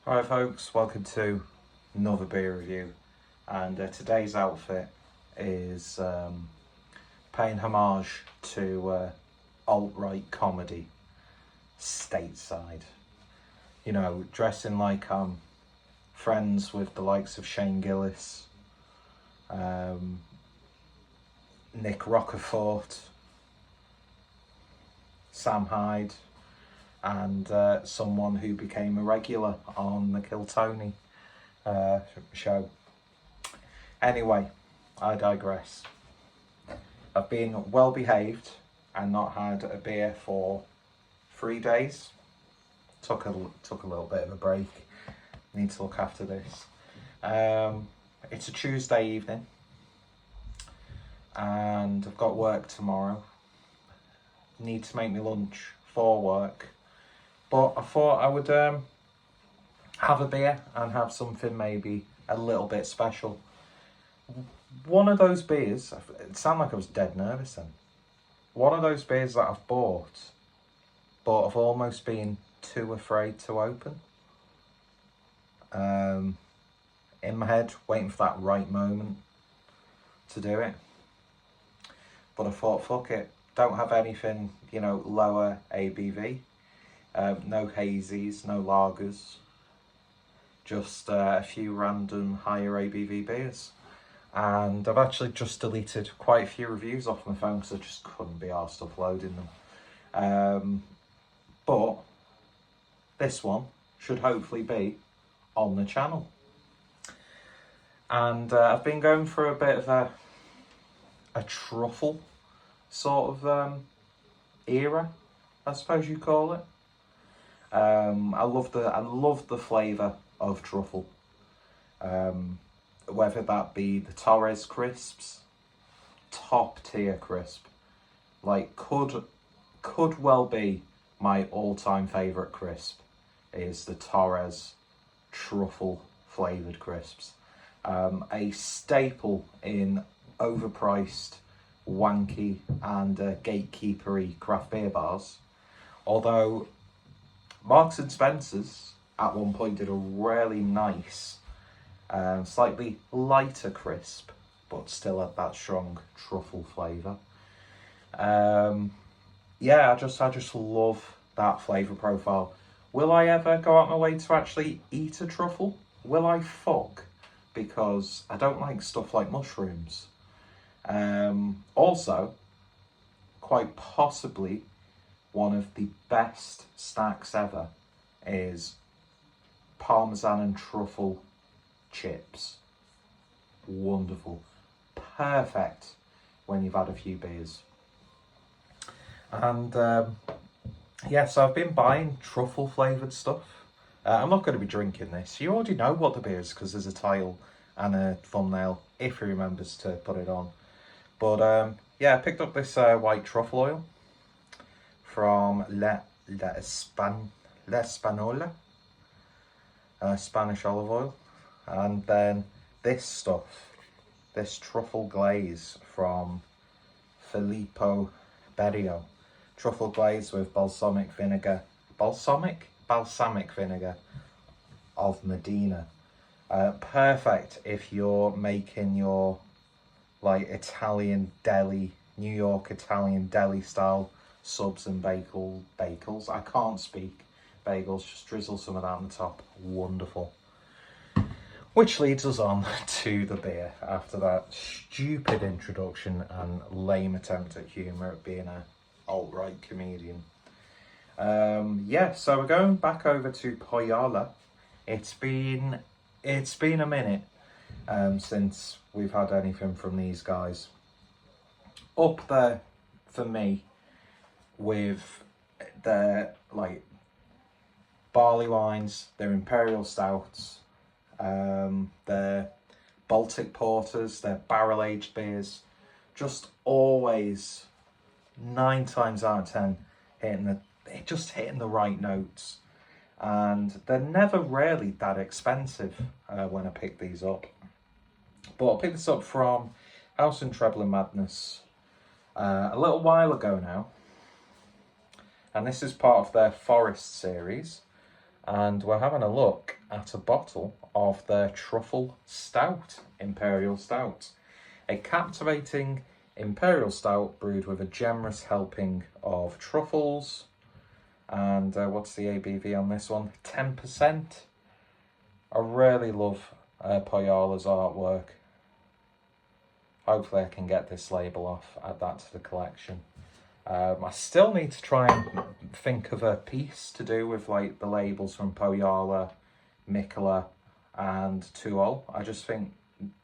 Alright folks, welcome to another beer review, and today's outfit is paying homage to alt-right comedy stateside. You know, dressing like I'm friends with the likes of Shane Gillis, Nick Rocafort, Sam Hyde, and someone who became a regular on the Kill Tony show. Anyway, I digress. I've been well behaved and not had a beer for 3 days. Took a little bit of a break. Need to look after this. It's a Tuesday evening and I've got work tomorrow. Need to make me lunch for work. But I thought I would have a beer and have something maybe a little bit special. One of those beers, it sounded like I was dead nervous then. One of those beers that I've bought, but I've almost been too afraid to open. In my head, waiting for that right moment to do it. But I thought, fuck it, don't have anything, you know, lower ABV. No hazies, no lagers, just a few random higher ABV beers. And I've actually just deleted quite a few reviews off my phone because I just couldn't be arsed uploading them. But this one should hopefully be on the channel. And I've been going through a bit of a truffle sort of era, I suppose you call it. I love the flavour of truffle. Whether that be the Torres crisps, top tier crisp, like could well be my all-time favourite crisp is the Torres truffle flavoured crisps. A staple in overpriced, wanky and gatekeepery craft beer bars. Although Marks and Spencer's at one point did a really nice, slightly lighter crisp, but still had that strong truffle flavour. Yeah, I just love that flavour profile. Will I ever go out my way to actually eat a truffle? Will I fuck? Because I don't like stuff like mushrooms. Also, quite possibly, one of the best snacks ever is Parmesan and truffle chips. Wonderful. Perfect when you've had a few beers. And yeah, so I've been buying truffle flavoured stuff. I'm not going to be drinking this. You already know what the beer is because there's a title and a thumbnail if he remembers to put it on. But yeah, I picked up this white truffle oil from La Espanola, Spanish olive oil. And then this stuff, this truffle glaze from Filippo Berio. Truffle glaze with balsamic vinegar of Medina. Perfect if you're making your like Italian deli, New York Italian deli style subs and bagels. I can't speak. Bagels, just drizzle some of that on the top. Wonderful. Which leads us on to the beer after that stupid introduction and lame attempt at humour at being a alt-right comedian. Yeah, so we're going back over to Pohjala. It's been a minute since we've had anything from these guys. Up there for me with their like barley wines, their imperial stouts, their Baltic porters, their barrel-aged beers, just always 9 times out of 10 hitting the right notes. And they're never really that expensive when I pick these up. But I picked this up from House and Treble and Madness a little while ago now. And this is part of their Forest series. and we're having a look at a bottle of their truffle stout, imperial stout. A captivating imperial stout brewed with a generous helping of truffles. And what's the ABV on this one? 10%. I really love Pohjala's artwork. Hopefully I can get this label off, add that to the collection. I still need to try and think of a piece to do with like the labels from Pohjala, Mikkeller and Tuol. I just think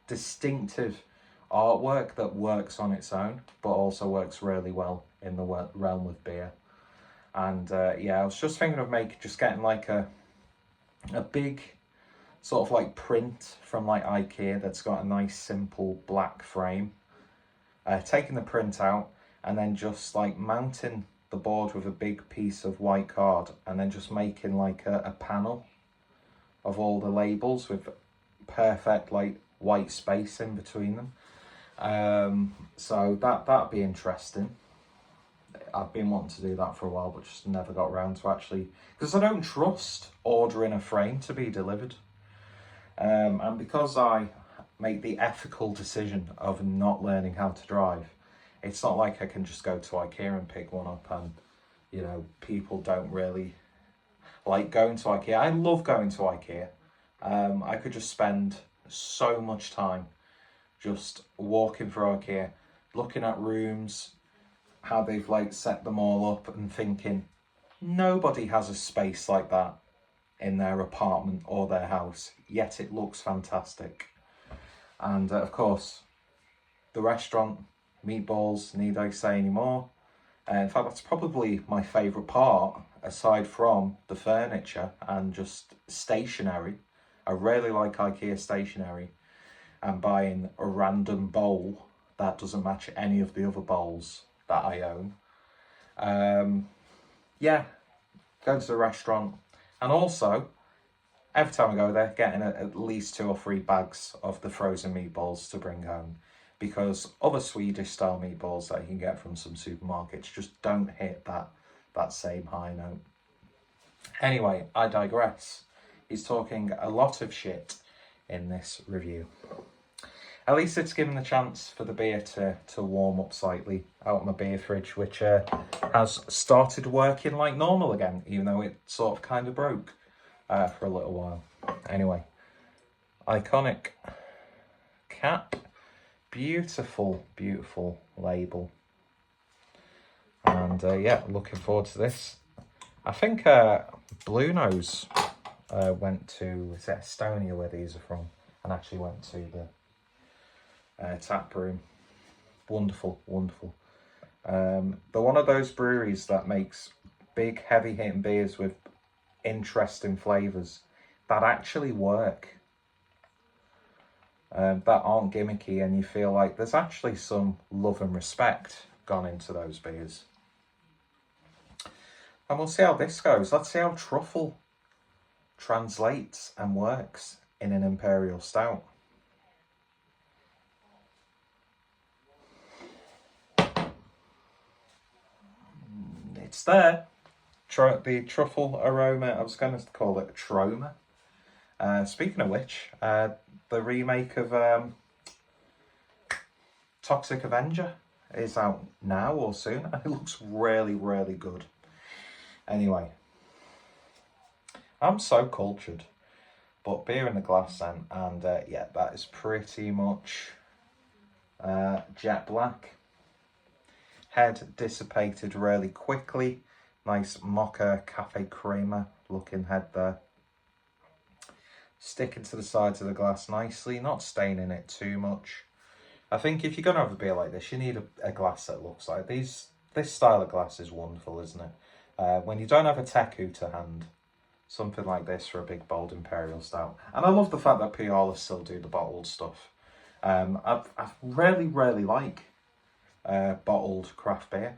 distinctive artwork that works on its own, but also works really well in the realm of beer. And yeah, I was just thinking of getting like a big sort of like print from like IKEA that's got a nice simple black frame. Taking the print out and then just like mounting the board with a big piece of white card and then just making like a panel of all the labels with perfect like white space in between them. So that'd be interesting. I've been wanting to do that for a while, but just never got around to actually, because I don't trust ordering a frame to be delivered. And because I make the ethical decision of not learning how to drive, it's not like I can just go to IKEA and pick one up, and you know, people don't really like going to IKEA. I love going to IKEA. I could just spend so much time just walking through IKEA, looking at rooms, how they've like set them all up, and thinking nobody has a space like that in their apartment or their house, yet it looks fantastic. And of course, the restaurant, meatballs, need I say any more? In fact, that's probably my favourite part, aside from the furniture and just stationery. I really like IKEA stationery, and buying a random bowl that doesn't match any of the other bowls that I own. Yeah, go to the restaurant, and also every time I go there, getting at least 2 or 3 bags of the frozen meatballs to bring home, because other Swedish style meatballs that you can get from some supermarkets just don't hit that same high note. Anyway, I digress. He's talking a lot of shit in this review. At least it's given the chance for the beer to warm up slightly out of my beer fridge, which has started working like normal again, even though it sort of kind of broke for a little while. Anyway, iconic cap, beautiful, beautiful label. And yeah, looking forward to this. I think Blue Nose went to, is it Estonia where these are from? And actually went to the tap room. Wonderful, wonderful. They're one of those breweries that makes big, heavy hitting beers with interesting flavours that actually work. That aren't gimmicky, and you feel like there's actually some love and respect gone into those beers. And we'll see how this goes. Let's see how truffle translates and works in an imperial stout. It's there. The truffle aroma, I was going to call it a troma. Speaking of which, the remake of Toxic Avenger is out now or soon, and it looks really, really good. Anyway, I'm so cultured, but beer in the glass then, and yeah, that is pretty much jet black. Head dissipated really quickly. Nice mocha cafe crema looking head there. Sticking to the sides of the glass nicely, not staining it too much. I think if you're going to have a beer like this, you need a glass that looks like these. This style of glass is wonderful, isn't it? When you don't have a Teku to hand, something like this for a big bold imperial stout. And I love the fact that Pohjala still do the bottled stuff. I really like bottled craft beer.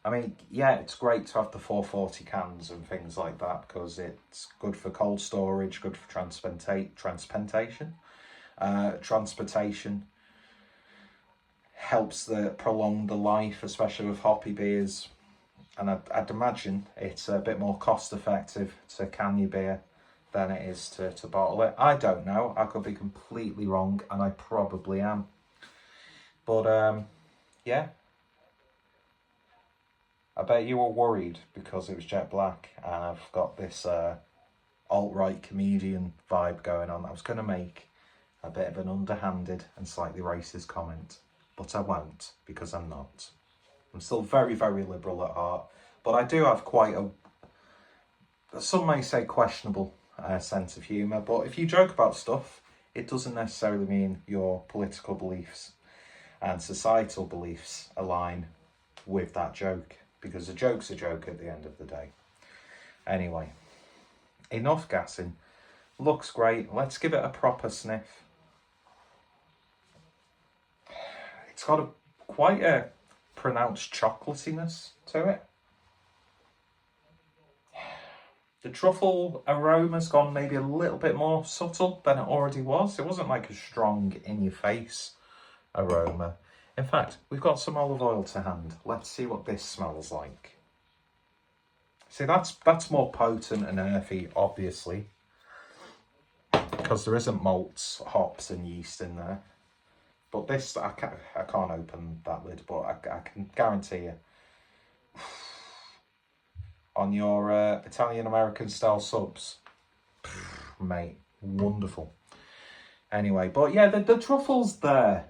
I mean, yeah, it's great to have the 440 cans and things like that because it's good for cold storage, good for transportation. Transportation helps prolong the life, especially with hoppy beers. and I'd imagine it's a bit more cost effective to can your beer than it is to bottle it. I don't know, I could be completely wrong, and I probably am. But yeah, I bet you were worried because it was jet black and I've got this alt-right comedian vibe going on. I was going to make a bit of an underhanded and slightly racist comment, but I won't, because I'm not. I'm still very, very liberal at heart, but I do have quite a, some may say questionable sense of humour. But if you joke about stuff, it doesn't necessarily mean your political beliefs and societal beliefs align with that joke, because a joke's a joke at the end of the day. Anyway, enough gassing. Looks great. Let's give it a proper sniff. It's got quite a pronounced chocolatiness to it. The truffle aroma's gone maybe a little bit more subtle than it already was. It wasn't like a strong in-your-face aroma. In fact, we've got some olive oil to hand. Let's see what this smells like. See, that's more potent and earthy, obviously, because there isn't malts, hops and yeast in there. But this, I can't open that lid, but I can guarantee you, on your Italian-American style subs, mate, wonderful. Anyway, but yeah, the truffle's there.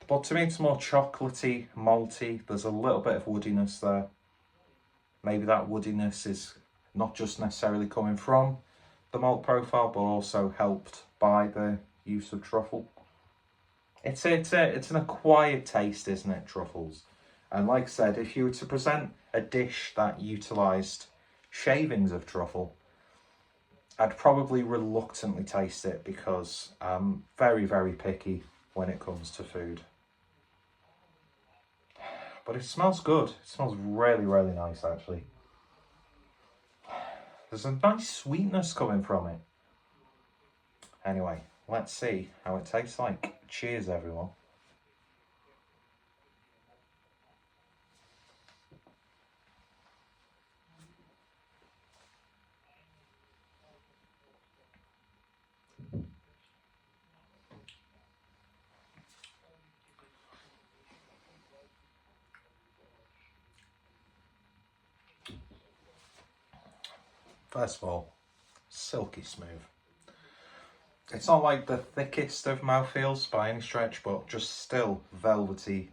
But to me, it's more chocolatey, malty. There's a little bit of woodiness there. Maybe that woodiness is not just necessarily coming from the malt profile, but also helped by the use of truffle. It's an acquired taste, isn't it, truffles? And like I said, if you were to present a dish that utilised shavings of truffle, I'd probably reluctantly taste it, because I'm very, very picky when it comes to food. But it smells good. It smells really, really nice, actually. There's a nice sweetness coming from it. Anyway, let's see how it tastes like. Cheers, everyone. First of all, silky smooth. It's not like the thickest of mouthfeels by any stretch, but just still velvety,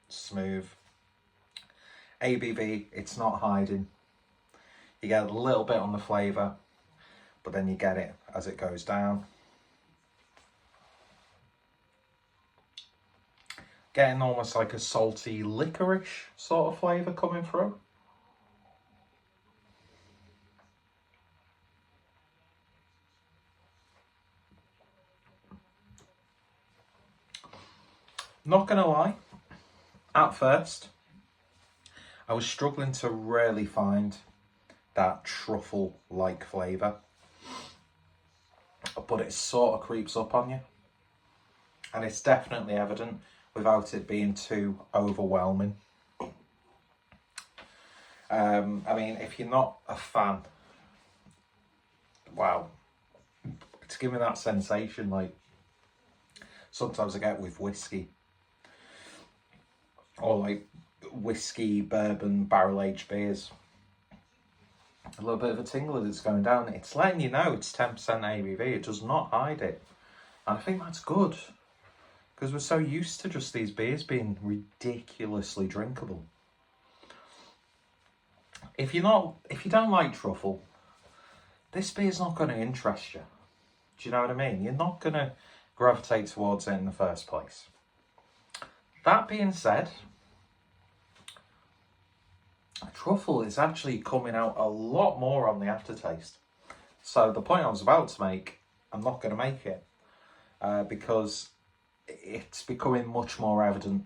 smooth. ABV, it's not hiding. You get a little bit on the flavour, but then you get it as it goes down. Getting almost like a salty licorice sort of flavour coming through. Not gonna lie, at first, I was struggling to really find that truffle-like flavour, but it sort of creeps up on you, and it's definitely evident without it being too overwhelming. I mean, if you're not a fan, wow, it's giving that sensation like sometimes I get with whiskey, or like whiskey, bourbon, barrel-aged beers. A little bit of a tingle as it's going down. It's letting you know it's 10% ABV. It does not hide it. And I think that's good, because we're so used to just these beers being ridiculously drinkable. If you don't like truffle, this beer's not going to interest you. Do you know what I mean? You're not going to gravitate towards it in the first place. That being said, truffle is actually coming out a lot more on the aftertaste. So the point I was about to make, I'm not going to make it, because it's becoming much more evident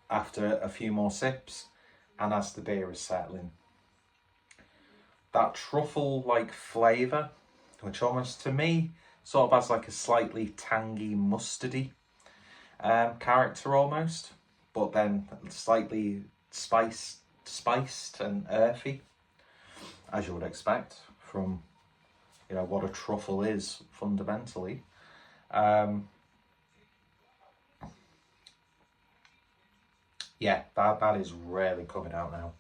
after a few more sips and as the beer is settling. That truffle-like flavour, which almost to me sort of has like a slightly tangy, mustardy character almost, but then slightly spiced and earthy, as you would expect from, you know, what a truffle is fundamentally. Yeah, that is really coming out now.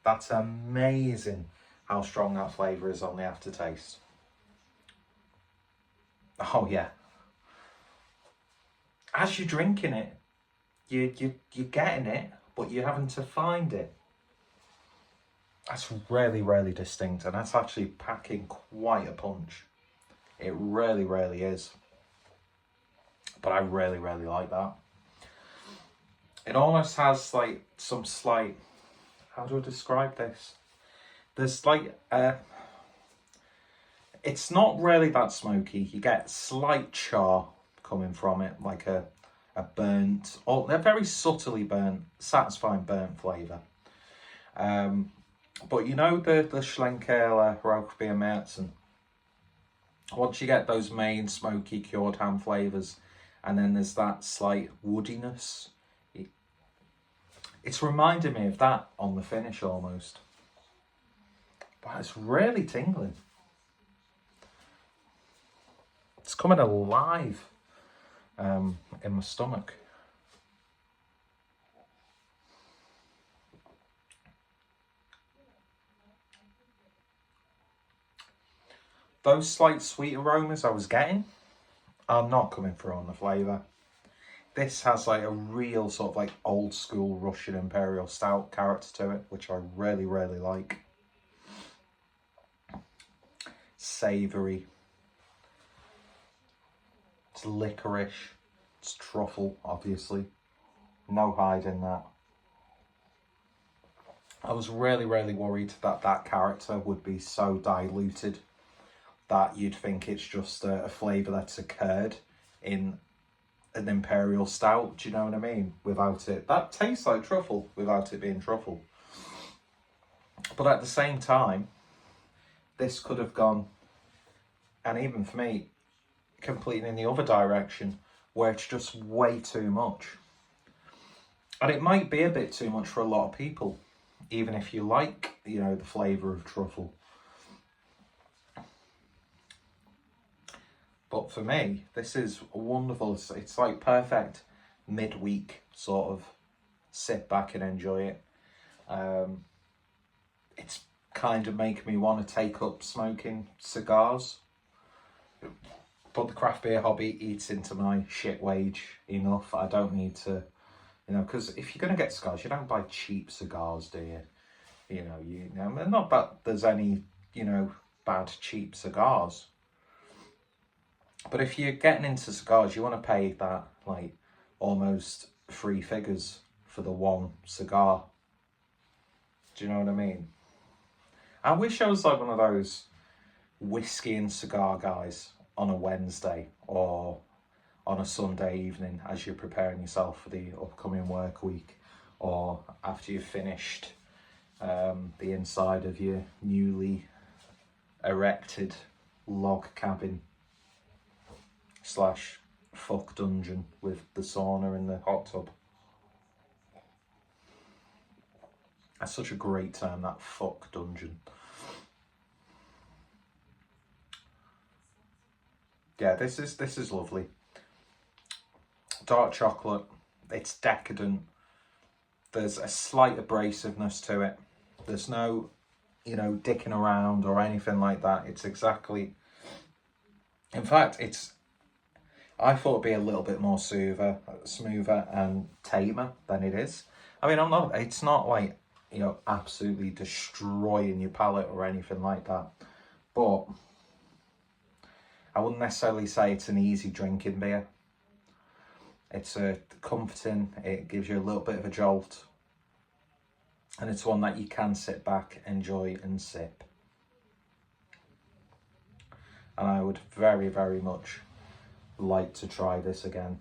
That's amazing how strong that flavour is on the aftertaste. Oh yeah. As you're drinking it, you're getting it, but you're having to find it. That's really, really distinct, and that's actually packing quite a punch. It really, really is. But I really, really like that. It almost has like some slight, how do I describe this? There's like, it's not really that smoky. You get slight char coming from it, like a burnt, or a very subtly burnt, satisfying burnt flavour. But you know the Schlenkerla Rauchbier Märzen, once you get those main smoky cured ham flavours, and then there's that slight woodiness, it's reminding me of that on the finish almost. But it's really tingling. It's coming alive in my stomach. Those slight sweet aromas I was getting are not coming through on the flavour. This has like a real sort of like old school Russian imperial stout character to it, which I really, really like. Savoury. It's licorice. It's truffle, obviously. No hiding that. I was really, really worried that that character would be so diluted that you'd think it's just a flavour that's occurred in an imperial stout, do you know what I mean? Without it, that tastes like truffle without it being truffle. But at the same time, this could have gone, and even for me, completely in the other direction, where it's just way too much. And it might be a bit too much for a lot of people, even if you like, you know, the flavour of truffle. But for me, this is wonderful. It's like perfect midweek sort of sit back and enjoy it. It's kind of making me want to take up smoking cigars. But the craft beer hobby eats into my shit wage enough. I don't need to, you know, because if you're going to get cigars, you don't buy cheap cigars, do you? You know, not that there's any, you know, bad cheap cigars. But if you're getting into cigars, you want to pay that, like, almost 3 figures for the one cigar. Do you know what I mean? I wish I was like one of those whiskey and cigar guys on a Wednesday or on a Sunday evening as you're preparing yourself for the upcoming work week, or after you've finished the inside of your newly erected log cabin / fuck dungeon with the sauna and the hot tub. That's such a great term, that fuck dungeon. Yeah, this is lovely. Dark chocolate, it's decadent. There's a slight abrasiveness to it. There's no, you know, dicking around or anything like that. It's exactly, in fact, I thought it'd be a little bit more smoother and tamer than it is. I mean, it's not like, you know, absolutely destroying your palate or anything like that. But I wouldn't necessarily say it's an easy drinking beer. It's comforting, it gives you a little bit of a jolt. And it's one that you can sit back, enjoy and sip. And I would very, very much like to try this again.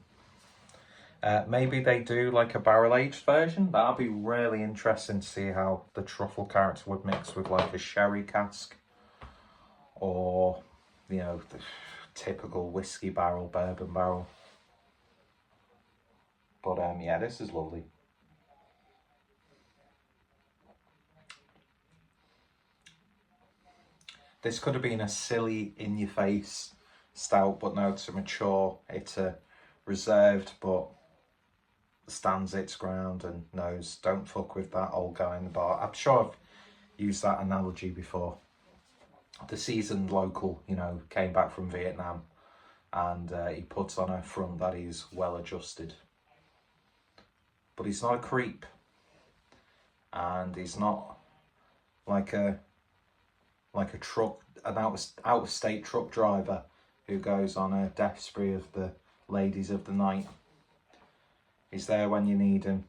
Maybe they do like a barrel aged version. That'd be really interesting to see how the truffle character would mix with like a sherry cask, or, you know, the typical whiskey barrel, bourbon barrel. But yeah, this is lovely. This could have been a silly, in-your-face stout, but no, it's a mature, it's a reserved, but stands its ground and knows, don't fuck with that old guy in the bar. I'm sure I've used that analogy before. The seasoned local, you know, came back from Vietnam and he puts on a front that he's well adjusted. But he's not a creep. And he's not like a truck, an out of state truck driver who goes on a death spree of the ladies of the night. He's there when you need him.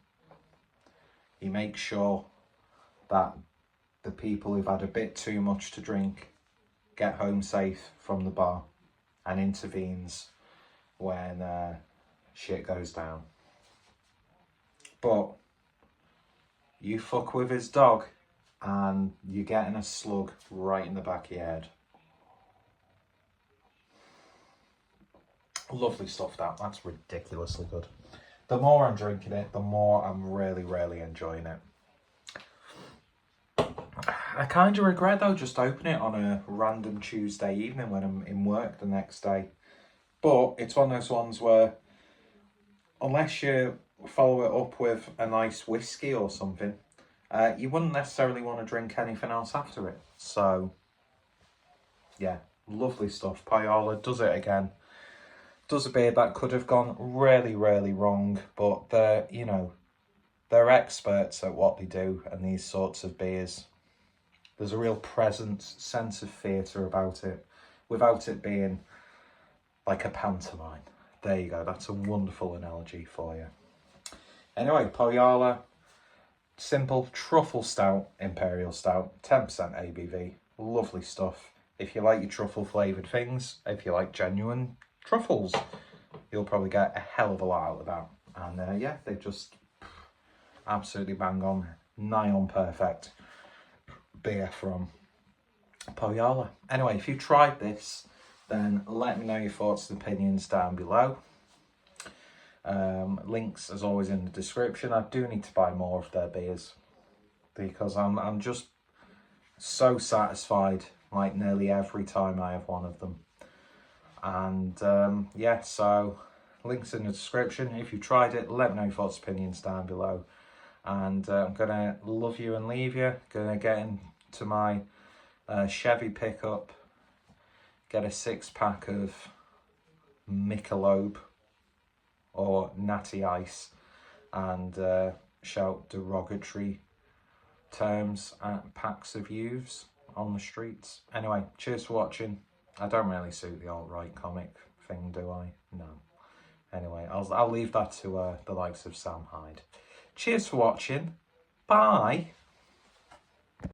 He makes sure that the people who've had a bit too much to drink get home safe from the bar, and intervenes when shit goes down. But you fuck with his dog and you're getting a slug right in the back of your head. Lovely stuff, that's ridiculously good. The more I'm drinking it, the more I'm really, really enjoying it. I kind of regret though just opening it on a random Tuesday evening when I'm in work the next day. But it's one of those ones where unless you follow it up with a nice whiskey or something, you wouldn't necessarily want to drink anything else after it. So yeah, lovely stuff. Pohjala does it again. Does a beer that could have gone really, really wrong, but they're, you know, they're experts at what they do, and these sorts of beers, there's a real presence, sense of theatre about it, without it being like a pantomime. There you go, that's a wonderful analogy for you. Anyway, Pohjala, simple truffle stout, imperial stout, 10% ABV, lovely stuff. If you like your truffle flavoured things, if you like genuine truffles, you'll probably get a hell of a lot out of that. And yeah, they just absolutely bang on, nigh on perfect beer from Pohjala. Anyway, if you tried this, then let me know your thoughts and opinions down below. Links as always in the description. I do need to buy more of their beers because I'm just so satisfied like nearly every time I have one of them. And yeah, so links in the description. If you tried it, let me know your thoughts and opinions down below. And I'm gonna love you and leave you. Gonna get into my Chevy pickup, get a 6-pack of Michelob or Natty Ice, and shout derogatory terms at packs of youths on the streets. Anyway, cheers for watching. I don't really suit the alt-right comic thing, do I? No. Anyway, I'll leave that to the likes of Sam Hyde. Cheers for watching. Bye.